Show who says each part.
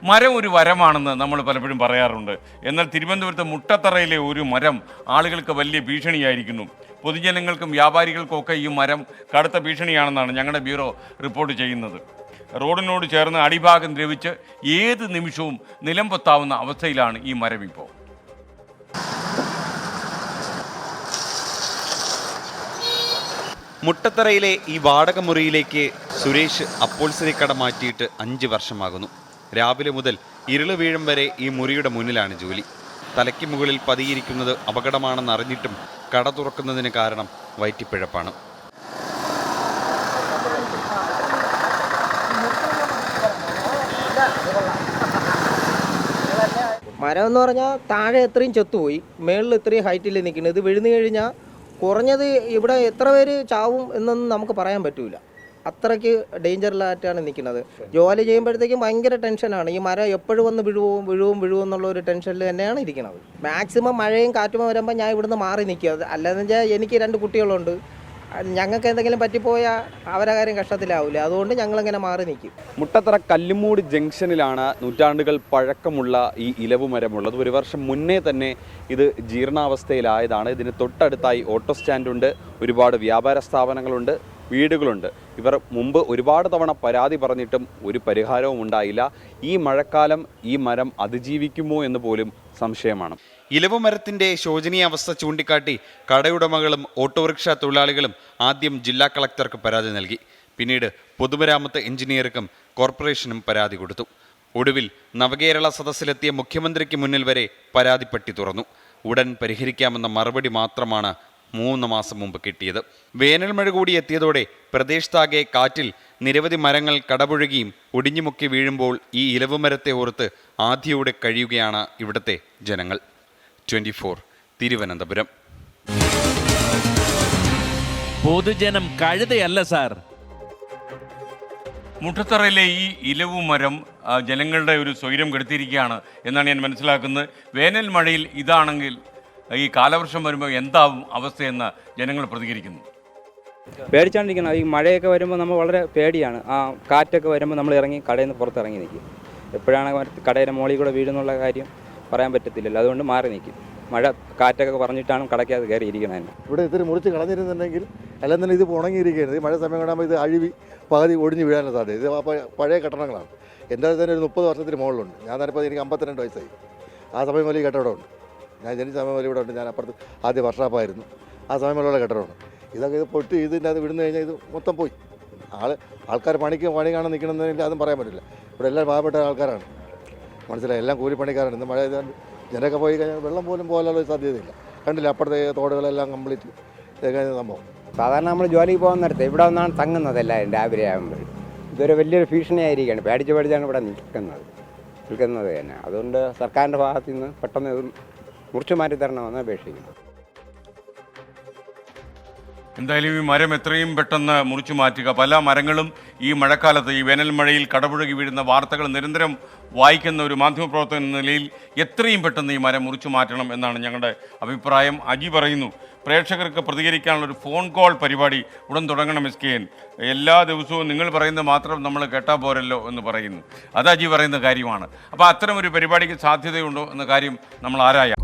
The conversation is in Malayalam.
Speaker 1: മരം ഒരു വരമാണെന്ന് നമ്മൾ പലപ്പോഴും പറയാറുണ്ട്. എന്നാൽ തിരുവനന്തപുരത്ത് മുട്ടത്തറയിലെ ഒരു മരം ആളുകൾക്ക് വലിയ ഭീഷണിയായിരിക്കുന്നു. പൊതുജനങ്ങൾക്കും വ്യാപാരികൾക്കും ഒക്കെ ഈ മരം കടുത്ത ഭീഷണിയാണെന്നാണ് ഞങ്ങളുടെ ബ്യൂറോ റിപ്പോർട്ട് ചെയ്യുന്നത്. റോഡിനോട് ചേർന്ന് അടിഭാഗം ദ്രവിച്ച് ഏത് നിമിഷവും നിലം പൊത്താവുന്ന അവസ്ഥയിലാണ് ഈ മരം ഇപ്പോൾ.
Speaker 2: മുട്ടത്തറയിലെ ഈ വാടക മുറിയിലേക്ക് സുരേഷ് അപ്പോൾസറിക്കട മാറ്റിയിട്ട് 5 വർഷമാകുന്നു. രാവിലെ മുതൽ ഇരുള് വീഴും വരെ ഈ മുറിയുടെ മുന്നിലാണ് ജോലി. തലയ്ക്ക് മുകളിൽ പതിയിരിക്കുന്നത് അപകടമാണെന്ന് അറിഞ്ഞിട്ടും കട തുറക്കുന്നതിന് കാരണം വയറ്റിപ്പിഴപ്പാണ്.
Speaker 3: മരം എന്ന് പറഞ്ഞാൽ താഴെ എത്രയും ചെത്തുപോയി, മേളിൽ ഇത്രയും ഹൈറ്റിൽ നിൽക്കുന്നത്. ഇത് വിഴുന്നു കഴിഞ്ഞാൽ കുറഞ്ഞത് ഇവിടെ എത്ര പേര് ചാവും എന്നൊന്നും നമുക്ക് പറയാൻ പറ്റൂല. അത്രയ്ക്ക് ഡേഞ്ചറിലായിട്ടാണ് നിൽക്കുന്നത്. ജോലി ചെയ്യുമ്പോഴത്തേക്കും ഭയങ്കര ടെൻഷനാണ്. ഈ മരം എപ്പോഴും വന്ന് വീഴുവും എന്നുള്ള ഒരു ടെൻഷനിൽ തന്നെയാണ് ഇരിക്കുന്നത്. മാക്സിമം മഴയും കാറ്റും വരുമ്പോൾ ഞാൻ ഇവിടുന്ന് മാറി നിൽക്കുക. അല്ലെന്ന് വെച്ചാൽ എനിക്ക് 2 കുട്ടികളുണ്ട്. ഞങ്ങൾക്ക് എന്തെങ്കിലും പറ്റിപ്പോയാൽ അവരെ കാര്യം കഷ്ടത്തിലാവില്ല. അതുകൊണ്ട് ഞങ്ങളിങ്ങനെ മാറി നിൽക്കും.
Speaker 2: മുട്ടത്തറ കല്ലുമൂട് ജംഗ്ഷനിലാണ് നൂറ്റാണ്ടുകൾ പഴക്കമുള്ള ഈ ഇലവുമരമുള്ളത്. 1 വർഷം മുന്നേ തന്നെ ഇത് ജീർണാവസ്ഥയിലായതാണ്. ഇതിന് തൊട്ടടുത്തായി ഓട്ടോ സ്റ്റാൻഡുണ്ട്, ഒരുപാട് വ്യാപാര സ്ഥാപനങ്ങളുണ്ട്, വീടുകളുണ്ട്. ഇവർ മുമ്പ് ഒരുപാട് തവണ പരാതി പറഞ്ഞിട്ടും ഒരു പരിഹാരവും ഉണ്ടായില്ല. ഈ മഴക്കാലം ഈ മരം അതിജീവിക്കുമോ എന്ന് പോലും സംശയമാണ്. ഇലവുമരത്തിൻ്റെ ശോചനീയാവസ്ഥ ചൂണ്ടിക്കാട്ടി കടയുടമകളും ഓട്ടോറിക്ഷ തൊഴിലാളികളും ആദ്യം ജില്ലാ കളക്ടർക്ക് പരാതി നൽകി. പിന്നീട് പൊതുമരാമത്ത് എഞ്ചിനീയർക്കും കോർപ്പറേഷനും പരാതി കൊടുത്തു. ഒടുവിൽ നവകേരള സദസ്സിലെത്തിയ മുഖ്യമന്ത്രിക്ക് മുന്നിൽ വരെ പരാതിപ്പെട്ടി തുറന്നു. ഉടൻ പരിഹരിക്കാമെന്ന മറുപടി മാത്രമാണ് 3 മാസം മുമ്പ് കിട്ടിയത്. വേനൽ മഴ കൂടി എത്തിയതോടെ പ്രദേശത്താകെ കാറ്റിൽ നിരവധി മരങ്ങൾ കടപുഴകിയും ഒടിഞ്ഞുമുക്കി വീഴുമ്പോൾ ഈ ഇലവുമരത്തെ ഓർത്ത് ആധിയോടെ കഴിയുകയാണ് ഇവിടുത്തെ ജനങ്ങൾ. 24 തിരുവനന്തപുരം.
Speaker 4: പൊതുജനം കഴുതയല്ല സാർ.
Speaker 1: മുട്ടത്തറയിലെ ഈ ഇലവുമരം ജനങ്ങളുടെ ഒരു സ്വൈര്യം കെടുത്തിയിരിക്കുകയാണ് എന്നാണ് ഞാൻ മനസ്സിലാക്കുന്നത്. വേനൽ മഴയിൽ ഇതാണെങ്കിൽ ഈ കാലവർഷം വരുമ്പോൾ എന്താവും അവസ്ഥയെന്ന് ജനങ്ങൾ പ്രതികരിക്കുന്നു.
Speaker 5: പേടിച്ചാണ്ടിരിക്കണം. ഈ മഴയൊക്കെ വരുമ്പോൾ നമ്മൾ വളരെ പേടിയാണ്. ആ കാറ്റൊക്കെ വരുമ്പോൾ നമ്മൾ ഇറങ്ങി കടയിൽ നിന്ന് പുറത്തിറങ്ങി നിൽക്കും. എപ്പോഴാണ് കടയുടെ മുകളിൽ കൂടെ വീഴുന്നുള്ള കാര്യം പറയാൻ പറ്റത്തില്ലല്ലോ. അതുകൊണ്ട് മാറി നിൽക്കും. മഴ കാറ്റൊക്കെ പറഞ്ഞിട്ടാണ് കടയ്ക്കകത്ത് കയറി ഇരിക്കണത്.
Speaker 6: ഇവിടെ ഇത്തിരി മുറിച്ച് കളഞ്ഞിരുന്നുണ്ടെങ്കിൽ എല്ലാം തന്നെ ഇത് ഉണങ്ങിയിരിക്കുകയാണ്. ഈ മഴ സമയം കാണുമ്പോൾ ഇത് അഴുവി പകുതി ഒടിഞ്ഞ് വീഴാനുള്ള സാധ്യത. ഇത് പഴയ കെട്ടിടങ്ങളാണ്. എൻ്റെ തന്നെ ഒരു 30 വർഷത്തിന് മുകളിലുണ്ട്. ഞാൻ തന്നെ ഇപ്പോൾ എനിക്ക് 52 വയസ്സായി. ആ സമയം മുതൽ ഈ കെട്ടിടം ഉണ്ട്. ഞാൻ ജനിച്ച സമയം മുതൽ ഇവിടെ ഉണ്ട്. ഞാൻ അപ്പുറത്ത് ആദ്യം വർഷാപ്പായിരുന്നു. ആ സമയം മുതലുള്ള കെട്ടിടമാണ്. ഇതൊക്കെ ഇത് പൊട്ടി ഇതിൻ്റെ അത് വിടുന്നു കഴിഞ്ഞാൽ ഇത് മൊത്തം പോയി. ആൾക്കാർ പണി കാണാൻ നിൽക്കണമെന്നില്ല, അതും പറയാൻ പറ്റില്ല. ഇവിടെ എല്ലാം പാവപ്പെട്ട ആൾക്കാരാണ്, മനസ്സിലായി. എല്ലാം കൂലിപ്പണിക്കാരാണ്. ഇന്ന് മഴ ജനമൊക്കെ പോയി കഴിഞ്ഞാൽ വെള്ളം പോലും പോകാനുള്ള സാധ്യതയില്ല. കണ്ടില്ല, അപ്പുറത്തെ തോടുകളെല്ലാം കംപ്ലീറ്റ് കഴിഞ്ഞ സംഭവം.
Speaker 7: സാധാരണ നമ്മൾ ജോലിക്ക് പോകുന്നിടത്ത് ഇവിടെ ഒന്നാണ് തങ്ങുന്നതല്ല. രാവിലെ ആകുമ്പോൾ ഇതൊരു വലിയൊരു ഭീഷണിയായിരിക്കുകയാണ്. പേടിച്ചാണ് ഇവിടെ നിൽക്കുന്നത് തന്നെ. അതുകൊണ്ട് സർക്കാരിൻ്റെ ഭാഗത്തു നിന്ന് പെട്ടെന്ന് മുറിച്ചു മാറ്റി തരണമെന്ന് അപേക്ഷിക്കുന്നു.
Speaker 1: എന്തായാലും ഈ മരം എത്രയും പെട്ടെന്ന് മുറിച്ചു മാറ്റുക. പല മരങ്ങളും ഈ മഴക്കാലത്ത് ഈ വേനൽ മഴയിൽ കടപുഴകി വീഴുന്ന വാർത്തകൾ നിരന്തരം വായിക്കുന്ന ഒരു മാധ്യമപ്രവർത്തകൻ എന്ന നിലയിൽ എത്രയും പെട്ടെന്ന് ഈ മരം മുറിച്ചു മാറ്റണം എന്നാണ് ഞങ്ങളുടെ അഭിപ്രായം. അജി പറയുന്നു, പ്രേക്ഷകർക്ക് പ്രതികരിക്കാനുള്ള ഒരു ഫോൺ കോൾ പരിപാടി ഉടൻ തുടങ്ങണം SKN. എല്ലാ ദിവസവും നിങ്ങൾ പറയുന്നത് മാത്രം നമ്മൾ കേട്ടാൽ പോരല്ലോ എന്ന് പറയുന്നു. അത് അജി പറയുന്ന കാര്യമാണ്. അപ്പോൾ അത്തരം ഒരു പരിപാടിക്ക് സാധ്യതയുണ്ടോ എന്ന കാര്യം നമ്മൾ ആരായാം.